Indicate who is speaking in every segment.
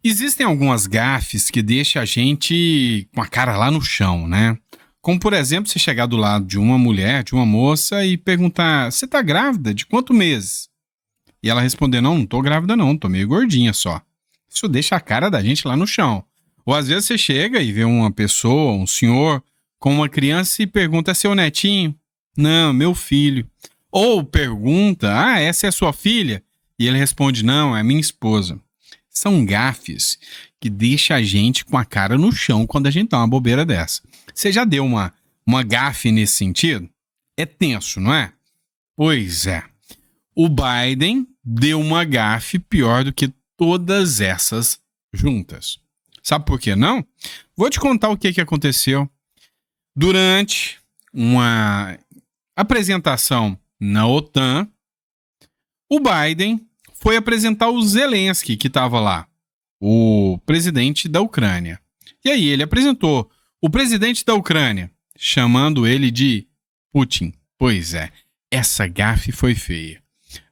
Speaker 1: Existem algumas gafes que deixam a gente com a cara lá no chão, né? Como, por exemplo, você chegar do lado de uma mulher, de uma moça e perguntar: você tá grávida? De quantos meses? E ela responder: não tô grávida não, tô meio gordinha só. Isso deixa a cara da gente lá no chão. Ou às vezes você chega e vê uma pessoa, um senhor, com uma criança e pergunta: é seu netinho? Não, meu filho. Ou pergunta: essa é sua filha? E ele responde: não, é minha esposa. São gafes que deixam a gente com a cara no chão quando a gente dá uma bobeira dessa. Você já deu uma gafe nesse sentido? É tenso, não é? Pois é. O Biden deu uma gafe pior do que todas essas juntas. Sabe por que não? Vou te contar o que aconteceu. Durante uma apresentação na OTAN, o Biden foi apresentar o Zelensky, que estava lá, o presidente da Ucrânia. E aí ele apresentou o presidente da Ucrânia, chamando ele de Putin. Pois é, essa gafe foi feia.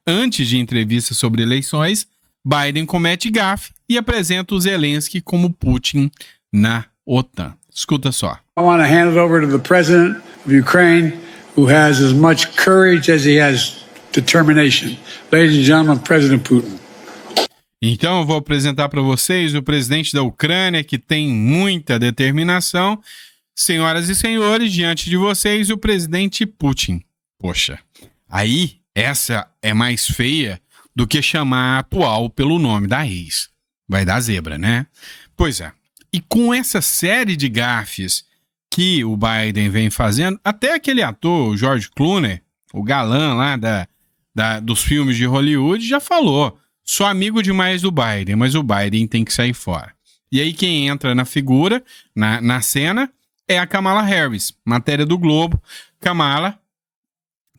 Speaker 1: Antes de entrevista sobre eleições, Biden comete gafe e apresenta o Zelensky como Putin na OTAN. Escuta só.
Speaker 2: I want to hand it over to the president of Ukraine, who has as much courage as he has determination. Ladies and gentlemen, President Putin.
Speaker 1: Então eu vou apresentar para vocês o presidente da Ucrânia, que tem muita determinação. Senhoras e senhores, diante de vocês, o presidente Putin. Poxa, aí essa é mais feia do que chamar a atual pelo nome da ex. Vai dar zebra, né? Pois é. E com essa série de gafes que o Biden vem fazendo, até aquele ator, o George Clooney, o galã lá dos filmes de Hollywood, já falou: sou amigo demais do Biden, mas o Biden tem que sair fora. E aí quem entra na figura, na cena, é a Kamala Harris. Matéria do Globo: Kamala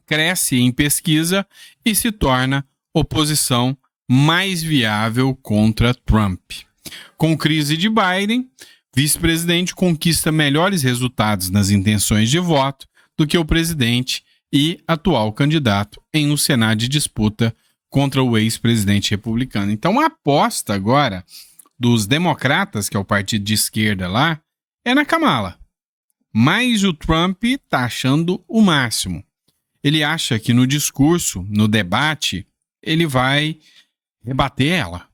Speaker 1: cresce em pesquisa e se torna oposição mais viável contra Trump. Com crise de Biden, vice-presidente conquista melhores resultados nas intenções de voto do que o presidente e atual candidato em um cenário de disputa contra o ex-presidente republicano. Então a aposta agora dos democratas, que é o partido de esquerda lá, é na Kamala. Mas o Trump está achando o máximo. Ele acha que no discurso, no debate, ele vai rebater ela.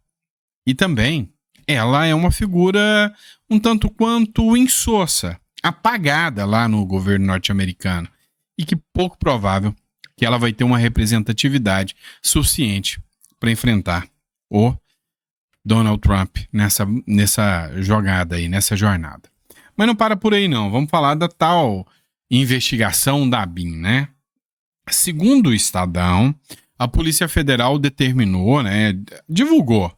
Speaker 1: E também, ela é uma figura um tanto quanto insossa, apagada lá no governo norte-americano. E que pouco provável que ela vai ter uma representatividade suficiente para enfrentar o Donald Trump nessa jogada aí, nessa jornada. Mas não para por aí não, vamos falar da tal investigação da ABIN, né? Segundo o Estadão, a Polícia Federal determinou, divulgou,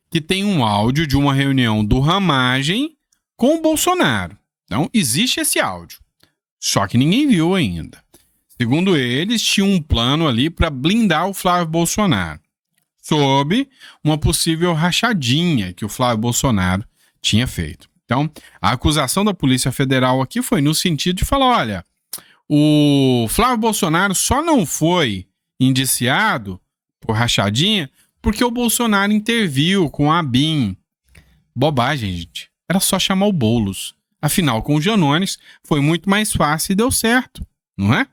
Speaker 1: que tem um áudio de uma reunião do Ramagem com o Bolsonaro. Então, existe esse áudio, só que ninguém viu ainda. Segundo eles, tinha um plano ali para blindar o Flávio Bolsonaro, sob uma possível rachadinha que o Flávio Bolsonaro tinha feito. Então, a acusação da Polícia Federal aqui foi no sentido de falar: olha, o Flávio Bolsonaro só não foi indiciado por rachadinha porque o Bolsonaro interviu com a ABIN. Bobagem, gente. Era só chamar o Boulos. Afinal, com o Janones foi muito mais fácil e deu certo, não é?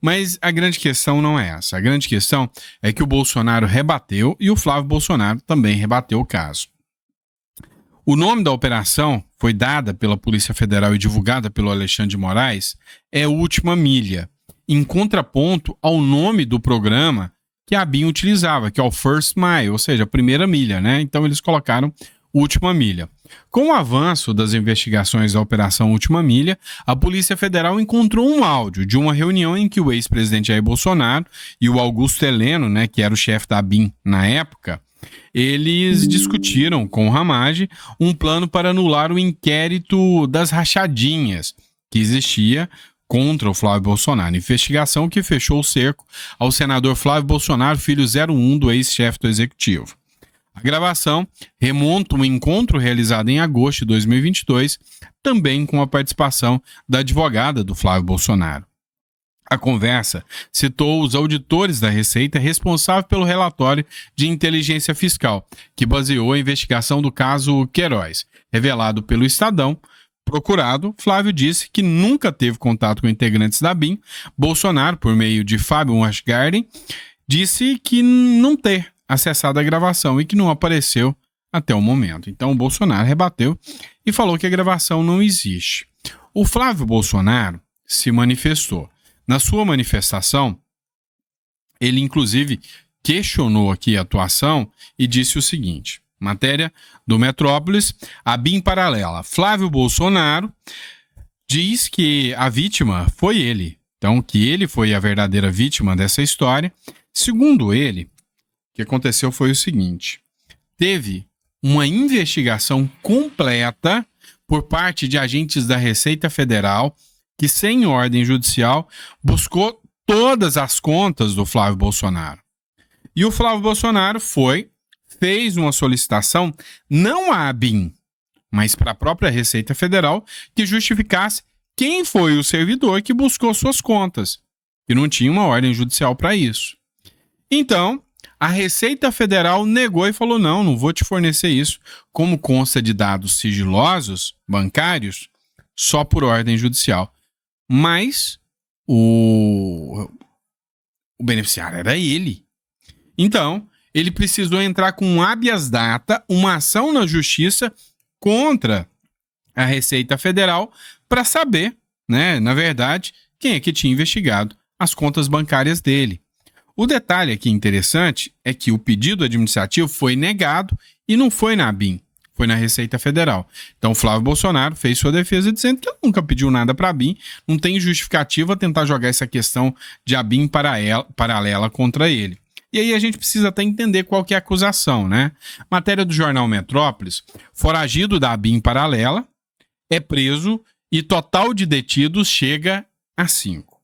Speaker 1: Mas a grande questão não é essa. A grande questão é que o Bolsonaro rebateu e o Flávio Bolsonaro também rebateu o caso. O nome da operação foi dada pela Polícia Federal e divulgada pelo Alexandre de Moraes, é Última Milha, em contraponto ao nome do programa que a ABIN utilizava, que é o First Mile, ou seja, a primeira milha, né? Então eles colocaram Última Milha. Com o avanço das investigações da Operação Última Milha, a Polícia Federal encontrou um áudio de uma reunião em que o ex-presidente Jair Bolsonaro e o Augusto Heleno, que era o chefe da ABIN na época, eles discutiram com o Ramagem um plano para anular o inquérito das rachadinhas que existia contra o Flávio Bolsonaro. Investigação que fechou o cerco ao senador Flávio Bolsonaro, filho 01 do ex-chefe do Executivo. A gravação remonta um encontro realizado em agosto de 2022, também com a participação da advogada do Flávio Bolsonaro. A conversa citou os auditores da Receita responsáveis pelo relatório de inteligência fiscal, que baseou a investigação do caso Queiroz. Revelado pelo Estadão, procurado, Flávio disse que nunca teve contato com integrantes da BIM. Bolsonaro, por meio de Fábio Weingarten, disse que não ter acessado a gravação e que não apareceu até o momento. Então o Bolsonaro rebateu e falou que a gravação não existe. O Flávio Bolsonaro se manifestou. Na sua manifestação, ele inclusive questionou aqui a atuação e disse o seguinte, matéria do Metrópolis, a BIM paralela. Flávio Bolsonaro diz que a vítima foi ele, então que ele foi a verdadeira vítima dessa história. Segundo ele, o que aconteceu foi o seguinte, teve uma investigação completa por parte de agentes da Receita Federal que, sem ordem judicial, buscou todas as contas do Flávio Bolsonaro. E o Flávio Bolsonaro fez uma solicitação, não à ABIN, mas para a própria Receita Federal, que justificasse quem foi o servidor que buscou suas contas, e não tinha uma ordem judicial para isso. Então, a Receita Federal negou e falou, não vou te fornecer isso, como consta de dados sigilosos, bancários, só por ordem judicial. Mas o beneficiário era ele. Então, ele precisou entrar com um habeas data, uma ação na justiça contra a Receita Federal para saber, né, na verdade, quem é que tinha investigado as contas bancárias dele. O detalhe aqui interessante é que o pedido administrativo foi negado e não foi na ABIN, foi na Receita Federal. Então o Flávio Bolsonaro fez sua defesa dizendo que ele nunca pediu nada para a ABIN, não tem justificativa tentar jogar essa questão de ABIN paralela contra ele. E aí a gente precisa até entender qual que é a acusação, né? Matéria do jornal Metrópolis, foragido da ABIN paralela, é preso e total de detidos chega a 5.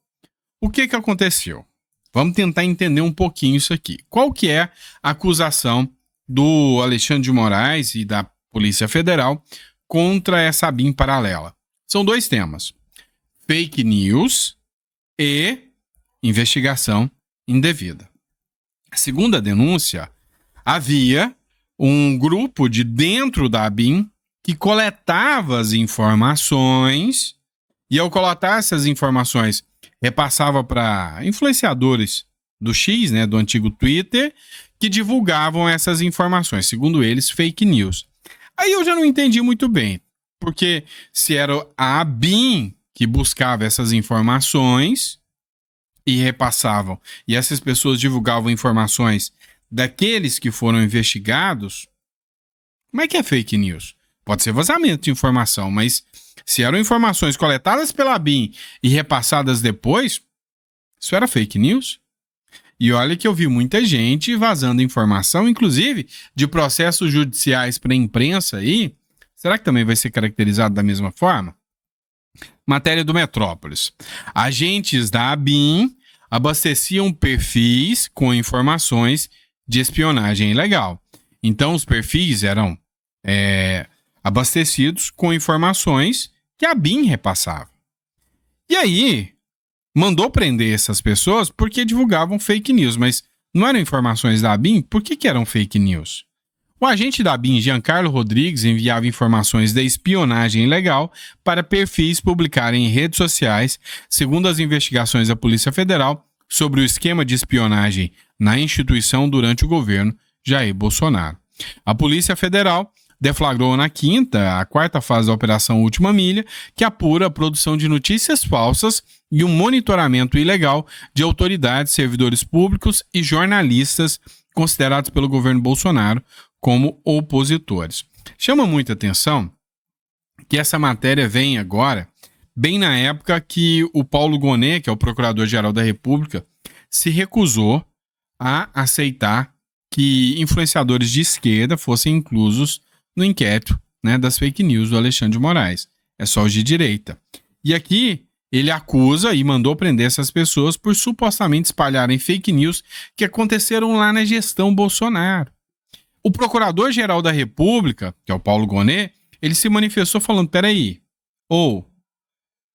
Speaker 1: O que aconteceu? Vamos tentar entender um pouquinho isso aqui. Qual que é a acusação do Alexandre de Moraes e da Polícia Federal contra essa ABIN paralela? São 2 temas. Fake news e investigação indevida. Segundo a denúncia, havia um grupo de dentro da ABIN que coletava as informações e, ao coletar essas informações, repassava para influenciadores do X, né, do antigo Twitter, que divulgavam essas informações, segundo eles, fake news. Aí eu já não entendi muito bem, porque se era a ABIN que buscava essas informações e repassavam, e essas pessoas divulgavam informações daqueles que foram investigados, como é que é fake news? Pode ser vazamento de informação, mas se eram informações coletadas pela ABIN e repassadas depois, isso era fake news? E olha que eu vi muita gente vazando informação, inclusive de processos judiciais para a imprensa aí. Será que também vai ser caracterizado da mesma forma? Matéria do Metrópolis. Agentes da ABIN abasteciam perfis com informações de espionagem ilegal. Então os perfis eram abastecidos com informações que a ABIN repassava. E aí, mandou prender essas pessoas porque divulgavam fake news, mas não eram informações da ABIN? Por que eram fake news? O agente da ABIN, Giancarlo Rodrigues, enviava informações da espionagem ilegal para perfis publicarem em redes sociais, segundo as investigações da Polícia Federal, sobre o esquema de espionagem na instituição durante o governo Jair Bolsonaro. A Polícia Federal deflagrou a quarta fase da Operação Última Milha, que apura a produção de notícias falsas e um monitoramento ilegal de autoridades, servidores públicos e jornalistas considerados pelo governo Bolsonaro como opositores. Chama muita atenção que essa matéria vem agora, bem na época que o Paulo Gonet, que é o Procurador-Geral da República, se recusou a aceitar que influenciadores de esquerda fossem inclusos no inquérito, né, das fake news do Alexandre de Moraes. É só os de direita. E aqui ele acusa e mandou prender essas pessoas por supostamente espalharem fake news que aconteceram lá na gestão Bolsonaro. O Procurador-Geral da República, que é o Paulo Gonet, ele se manifestou falando, peraí,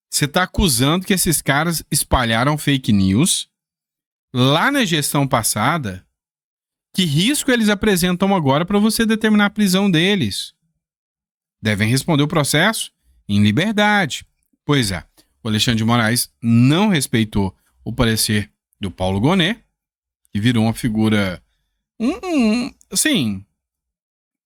Speaker 1: Você está acusando que esses caras espalharam fake news lá na gestão passada. Que risco eles apresentam agora para você determinar a prisão deles? Devem responder o processo em liberdade. Pois é, o Alexandre de Moraes não respeitou o parecer do Paulo Gonet, que virou uma figura, assim,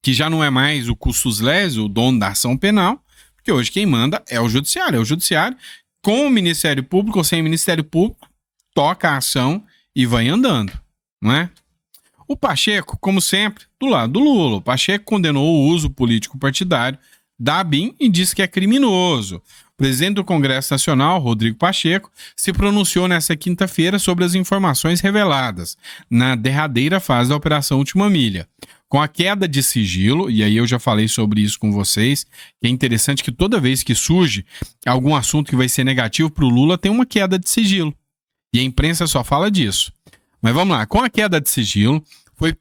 Speaker 1: que já não é mais o custos les, o dono da ação penal, porque hoje quem manda é o judiciário. É o judiciário, com o Ministério Público ou sem o Ministério Público, toca a ação e vai andando, não é? O Pacheco, como sempre, do lado do Lula. O Pacheco condenou o uso político partidário da ABIN e disse que é criminoso. O presidente do Congresso Nacional, Rodrigo Pacheco, se pronunciou nesta quinta-feira sobre as informações reveladas na derradeira fase da Operação Última Milha. Com a queda de sigilo, e aí eu já falei sobre isso com vocês, que é interessante que toda vez que surge algum assunto que vai ser negativo para o Lula, tem uma queda de sigilo. E a imprensa só fala disso. Mas vamos lá, com a queda de sigilo, foi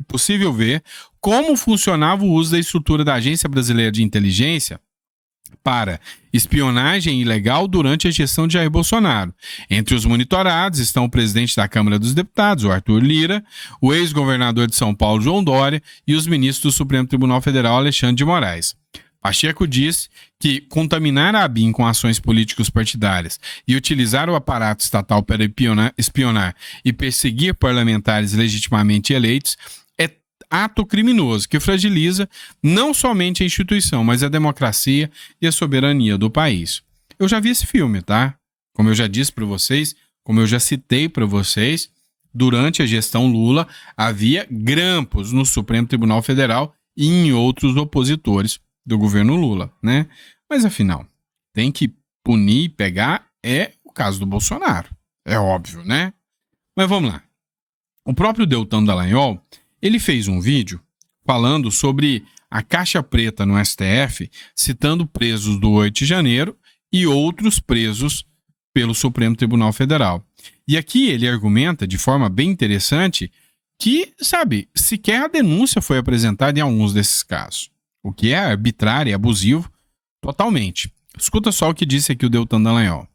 Speaker 1: possível ver como funcionava o uso da estrutura da Agência Brasileira de Inteligência para espionagem ilegal durante a gestão de Jair Bolsonaro. Entre os monitorados estão o presidente da Câmara dos Deputados, o Arthur Lira, o ex-governador de São Paulo, João Dória, e os ministros do Supremo Tribunal Federal, Alexandre de Moraes. Pacheco diz que contaminar a ABIN com ações políticos partidárias e utilizar o aparato estatal para espionar e perseguir parlamentares legitimamente eleitos é ato criminoso que fragiliza não somente a instituição, mas a democracia e a soberania do país. Eu já vi esse filme, tá? Como eu já disse para vocês, como eu já citei para vocês, durante a gestão Lula havia grampos no Supremo Tribunal Federal e em outros opositores do governo Lula, né? Mas afinal, tem que punir e pegar é o caso do Bolsonaro. É óbvio, né? Mas vamos lá. O próprio Deltan Dallagnol, ele fez um vídeo falando sobre a caixa preta no STF, citando presos do 8 de janeiro e outros presos pelo Supremo Tribunal Federal. E aqui ele argumenta de forma bem interessante que, sabe, sequer a denúncia foi apresentada em alguns desses casos. O que é arbitrário e abusivo totalmente. Escuta só o que disse aqui o Deltan Dallagnol.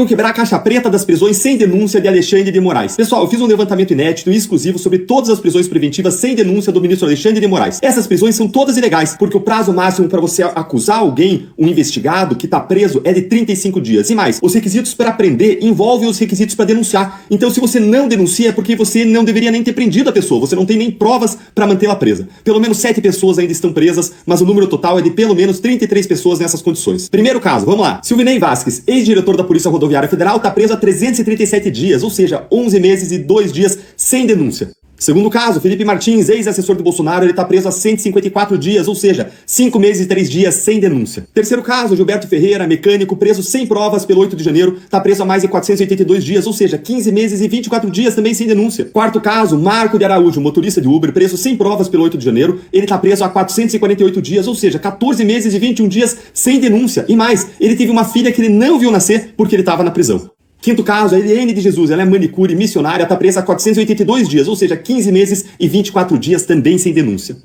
Speaker 3: Quebrar a caixa preta das prisões sem denúncia de Alexandre de Moraes. Pessoal, eu fiz um levantamento inédito e exclusivo sobre todas as prisões preventivas sem denúncia do ministro Alexandre de Moraes. Essas prisões são todas ilegais, porque o prazo máximo para você acusar alguém, um investigado que está preso, é de 35 dias. E mais, os requisitos para prender envolvem os requisitos para denunciar. Então, se você não denuncia, é porque você não deveria nem ter prendido a pessoa. Você não tem nem provas para mantê-la presa. Pelo menos 7 pessoas ainda estão presas, mas o número total é de pelo menos 33 pessoas nessas condições. Primeiro caso, vamos lá. Silvinei Vasquez, ex-diretor da Polícia Rodoviária Federal, está preso há 337 dias, ou seja, 11 meses e 2 dias sem denúncia. Segundo caso, Felipe Martins, ex-assessor do Bolsonaro, ele está preso há 154 dias, ou seja, 5 meses e 3 dias sem denúncia. Terceiro caso, Gilberto Ferreira, mecânico, preso sem provas pelo 8 de janeiro, está preso há mais de 482 dias, ou seja, 15 meses e 24 dias também sem denúncia. Quarto caso, Marco de Araújo, motorista de Uber, preso sem provas pelo 8 de janeiro, ele está preso há 448 dias, ou seja, 14 meses e 21 dias sem denúncia. E mais, ele teve uma filha que ele não viu nascer porque ele estava na prisão. Quinto caso, a Eliane de Jesus, ela é manicure missionária, está presa há 482 dias, ou seja, 15 meses e 24 dias também sem denúncia.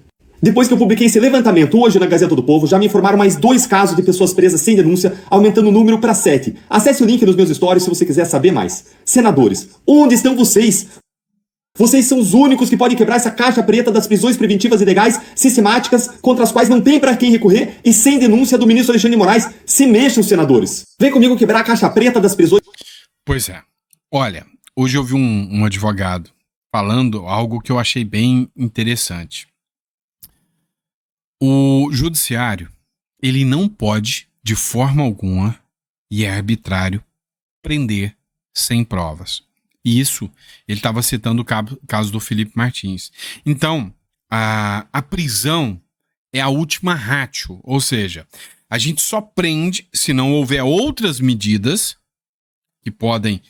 Speaker 3: Depois que eu publiquei esse levantamento hoje na Gazeta do Povo, já me informaram mais 2 casos de pessoas presas sem denúncia, aumentando o número para 7. Acesse o link nos meus stories se você quiser saber mais. Senadores, onde estão vocês? Vocês são os únicos que podem quebrar essa caixa preta das prisões preventivas ilegais, sistemáticas, contra as quais não tem para quem recorrer e sem denúncia do ministro Alexandre de Moraes. Se mexam, senadores. Vem comigo quebrar a caixa preta das prisões...
Speaker 1: Pois é. Olha, hoje eu vi um advogado falando algo que eu achei bem interessante. O judiciário, ele não pode, de forma alguma, e é arbitrário, prender sem provas. E isso, ele estava citando o caso do Felipe Martins. Então, a prisão é a última ratio, ou seja, a gente só prende se não houver outras medidas que podem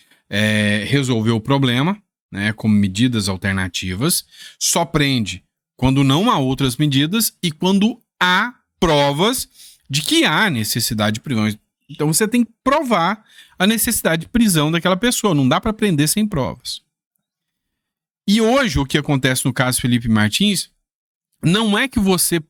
Speaker 1: resolver o problema, né, como medidas alternativas, só prende quando não há outras medidas e quando há provas de que há necessidade de prisão. Então você tem que provar a necessidade de prisão daquela pessoa, não dá para prender sem provas. E hoje o que acontece no caso Felipe Martins não é que você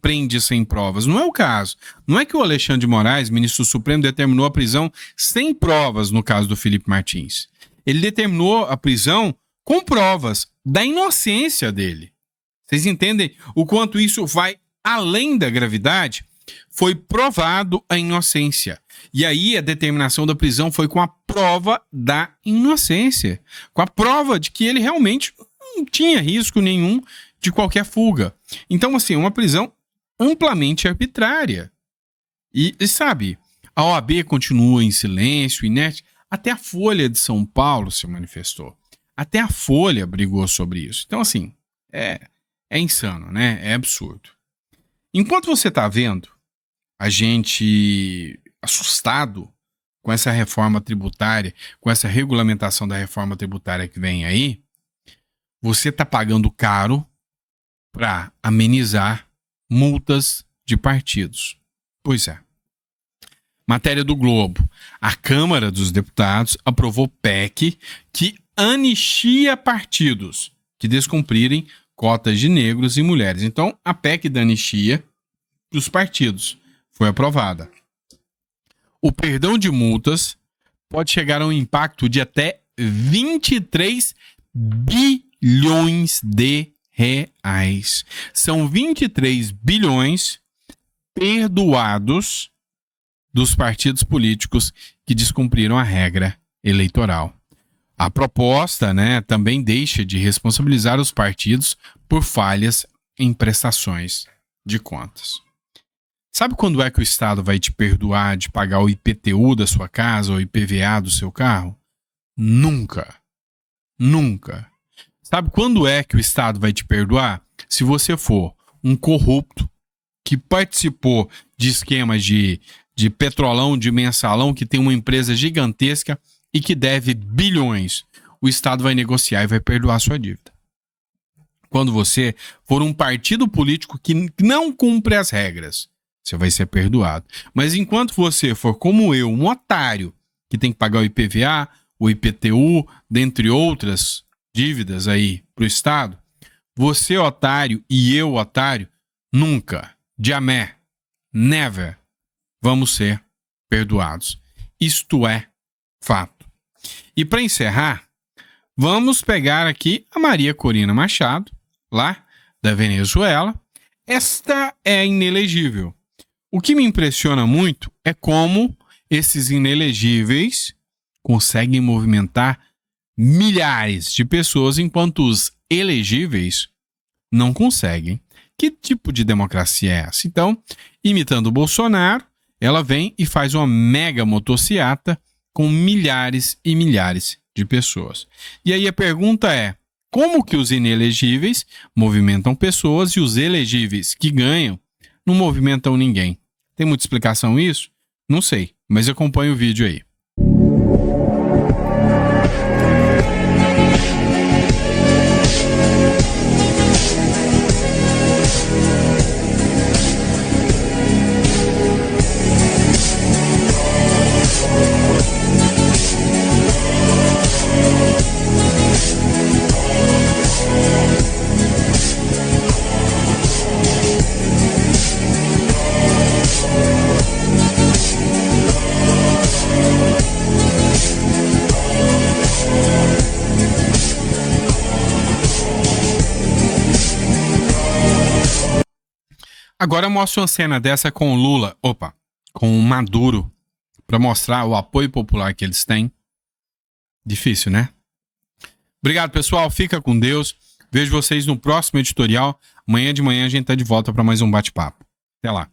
Speaker 1: prende sem provas, não é o caso. Não é que o Alexandre de Moraes, ministro do Supremo, determinou a prisão sem provas no caso do Felipe Martins. Ele determinou a prisão com provas da inocência dele. Vocês entendem o quanto isso vai além da gravidade? Foi provado a inocência. E aí a determinação da prisão foi com a prova da inocência. Com a prova de que ele realmente não tinha risco nenhum de qualquer fuga. Então, assim, uma prisão amplamente arbitrária. E sabe, a OAB continua em silêncio, inerte. Até a Folha de São Paulo se manifestou. Até a Folha brigou sobre isso. Então, assim, é insano, né? É absurdo. Enquanto você está vendo a gente assustado com essa reforma tributária, com essa regulamentação da reforma tributária que vem aí, você está pagando caro para amenizar multas de partidos. Pois é. Matéria do Globo. A Câmara dos Deputados aprovou PEC que anistia partidos que descumprirem cotas de negros e mulheres. Então, a PEC da anistia dos partidos foi aprovada. O perdão de multas pode chegar a um impacto de até 23 bilhões de reais. São 23 bilhões perdoados dos partidos políticos que descumpriram a regra eleitoral. A proposta, também deixa de responsabilizar os partidos por falhas em prestações de contas. Sabe quando é que o Estado vai te perdoar de pagar o IPTU da sua casa ou o IPVA do seu carro? Nunca. Nunca. Sabe quando é que o Estado vai te perdoar? Se você for um corrupto que participou de esquemas de petrolão, de mensalão, que tem uma empresa gigantesca e que deve bilhões. O Estado vai negociar e vai perdoar a sua dívida. Quando você for um partido político que não cumpre as regras, você vai ser perdoado. Mas enquanto você for como eu, um otário, que tem que pagar o IPVA, o IPTU, dentre outras dívidas aí para o Estado, você, otário, e eu, otário, nunca, jamais, never, vamos ser perdoados. Isto é fato. E para encerrar, vamos pegar aqui a Maria Corina Machado, lá da Venezuela. Esta é inelegível. O que me impressiona muito é como esses inelegíveis conseguem movimentar milhares de pessoas, enquanto os elegíveis não conseguem. Que tipo de democracia é essa? Então, imitando o Bolsonaro, ela vem e faz uma mega motociata com milhares e milhares de pessoas. E aí a pergunta é, como que os inelegíveis movimentam pessoas e os elegíveis que ganham não movimentam ninguém? Tem muita explicação isso? Não sei, mas acompanhe o vídeo aí. Agora mostra uma cena dessa com o Lula, com o Maduro, para mostrar o apoio popular que eles têm. Difícil, né? Obrigado, pessoal. Fica com Deus. Vejo vocês no próximo editorial. Amanhã de manhã a gente tá de volta para mais um bate-papo. Até lá.